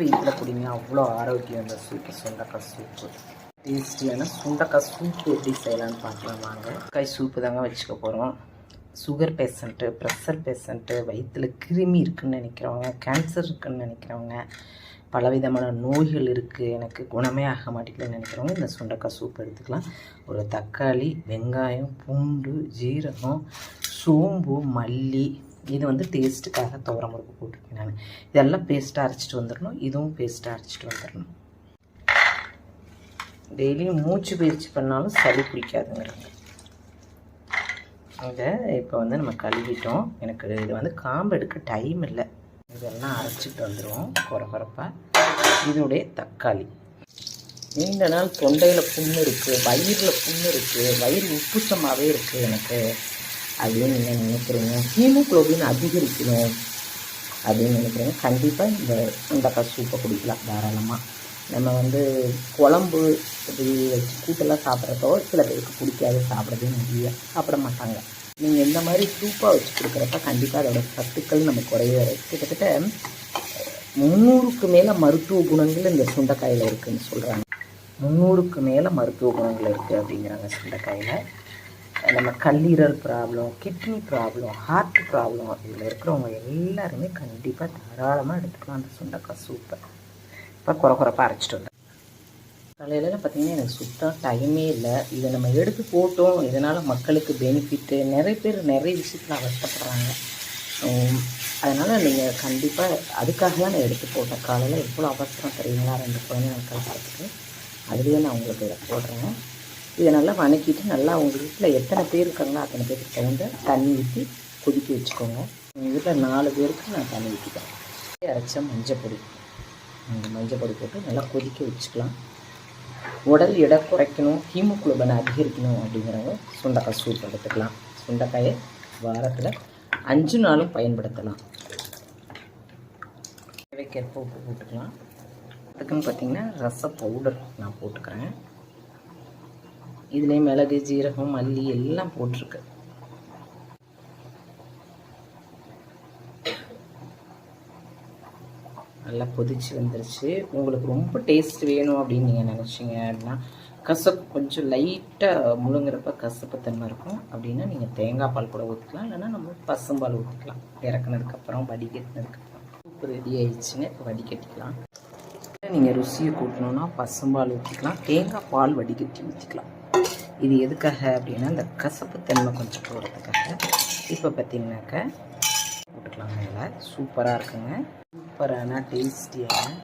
ரீதியில் குடிங்க, அவ்வளோ ஆரோக்கியம் இந்த சூப்பு, சுண்டக்காய் சூப்பு. டேஸ்டியான சுண்டக்காய் சூப்பு எப்படி செய்யலான்னு பார்க்கலாம் வாங்க. காய் சூப்பு தாங்க வச்சுக்க போகிறோம். சுகர் பேஷண்ட்டு, ப்ரெஷர் பேஷண்ட்டு, வயிற்றில் கிருமி இருக்குதுன்னு நினைக்கிறவங்க, கேன்சர் இருக்குதுன்னு நினைக்கிறவங்க, பலவிதமான நோய்கள் இருக்குது எனக்கு குணமே ஆக மாட்டேங்குதுன்னு நினைக்கிறவங்க இந்த சுண்டக்காய் சூப் எடுத்துக்கலாம். ஒரு தக்காளி, வெங்காயம், பூண்டு, ஜீரகம், சோம்பு, மல்லி, இது வந்து டேஸ்ட்டுக்காக துவரம்பருப்பு போட்டிருக்கேன் நான். இதெல்லாம் பேஸ்ட்டாக அரைச்சிட்டு வந்துடணும். இதுவும் பேஸ்ட்டாக அரைச்சிட்டு வந்துடணும். டெய்லியும் மூச்சு பயிற்சி பண்ணாலும் சளி பிடிக்காதுங்கிறாங்க. இதை இப்போ வந்து நம்ம கழுவிட்டோம். எனக்கு இது வந்து காம்பு எடுக்க டைம் இல்லை. இதெல்லாம் அரைச்சிட்டு வந்துடுவோம் குறப்பாக. இதோடைய தக்காளி. நீண்ட நாள் தொண்டையில் புண்ணு இருக்குது, வயிறில் புண்ணு இருக்குது, வயிறு உப்புசமாகவே இருக்குது எனக்கு அப்படின்னு நீங்கள் நினைக்கிறீங்க, ஹீமோக்ளோபின் அதிகரிக்கணும் அப்படின்னு நினைக்கிறீங்க, கண்டிப்பாக இந்த சுண்டக்காய் சூப்பை குடிக்கலாம் தாராளமாக. நம்ம வந்து குழம்பு இப்படி வச்சு கூட்டெல்லாம் சாப்பிட்றப்போ சில பேருக்கு பிடிக்காது, சாப்பிட மாட்டாங்க. நீங்கள் இந்த மாதிரி சூப்பாக வச்சு கொடுக்குறப்ப கண்டிப்பாக அதோட சத்துக்கள் நம்ம குறைய கிட்டத்தட்ட 300க்கு மேலே மருத்துவ குணங்கள் இந்த சுண்டைக்காயில் இருக்குதுன்னு சொல்கிறாங்க. 300க்கு மேலே மருத்துவ குணங்கள் இருக்குது அப்படிங்கிறாங்க சுண்டைக்காயில். நம்ம கல்லீரல் problem, kidney problem, heart problem, இதில் இருக்கிறவங்க எல்லாருமே கண்டிப்பாக தாராளமாக எடுத்துக்கலாம் அந்த சுண்டைக்காய் சூப்பை. இப்போ குறப்பாக அரைச்சிட்டு வந்தேன். காலையிலலாம் பார்த்திங்கன்னா எனக்கு சுத்தம் டைமே இல்லை. இதை நம்ம எடுத்து போட்டோம், இதனால் மக்களுக்கு பெனிஃபிட்டு. நிறைய பேர் நிறைய விஷயத்தில் அவஸ்தப்படுறாங்க. அதனால் நீங்கள் கண்டிப்பாக அதுக்காக தான் நான் எடுத்து போட்டேன். காலையில் எவ்வளோ அவசரம் தெரியுங்களா, 2 குழந்தைங்க கலக்கிறதுக்கு. அதுலேயே நான் உங்களுக்கு இதை போடுறேன். இதை நல்லா வணக்கிட்டு நல்லா உங்கள் வீட்டில் எத்தனை பேர் இருக்காங்களோ அத்தனை பேருக்கு தகுந்த தண்ணி ஊற்றி கொதிக்க வச்சுக்கோங்க. எங்கள் வீட்டில் 4 பேருக்கு நான் தண்ணி ஊற்றிட்டேன். அரைச்ச மஞ்சப்பொடி, மஞ்சப்பொடி போட்டு நல்லா கொதிக்க வச்சுக்கலாம். உடல் எடை குறைக்கணும், ஹீமோக்ளோபின் அதிகரிக்கணும் அப்படிங்கிறவங்க சுண்டைக்காய் சூப் எடுத்துக்கலாம். சுண்டைக்காயை வாரத்தில் 5 நாளும் பயன்படுத்தலாம். தேவைக்கேற்ப உப்பு போட்டுக்கலாம். அதுக்குன்னு பார்த்திங்கன்னா ரச பவுடர் நான் போட்டுக்கிறேன். இதுலேயும் மிளகு, ஜீரகம், மல்லி எல்லாம் போட்டிருக்கு. நல்லா கொதிச்சு வந்துருச்சு. உங்களுக்கு ரொம்ப டேஸ்ட் வேணும் அப்படின்னு நீங்கள் நினச்சிங்க அப்படின்னா, கசப்பு கொஞ்சம் லைட்டாக முழுங்குறப்ப கசப்பு தன்மை இருக்கும் அப்படின்னா நீங்கள் தேங்காய் பால் கூட ஊற்றிக்கலாம், இல்லைன்னா நம்ம பசும்பால் ஊற்றிக்கலாம். இறக்குனதுக்கப்புறம் வடிகட்டினதுக்கப்புறம் சூப்பு ரெடி ஆயிடுச்சுங்க. இப்போ வடிகட்டிக்கலாம். நீங்கள் ருசியை கூட்டணுன்னா பசும்பால் ஊற்றிக்கலாம், தேங்காய் பால் வடிகட்டி ஊற்றிக்கலாம். இது எதுக்காக அப்படின்னா இந்த கசப்பு தன்மை கொஞ்சம் போகிறதுக்காக. இப்போ பார்த்தீங்கன்னாக்க போட்டுக்கலாம் மேலே. சூப்பராக இருக்குங்க. சூப்பரான டேஸ்டியான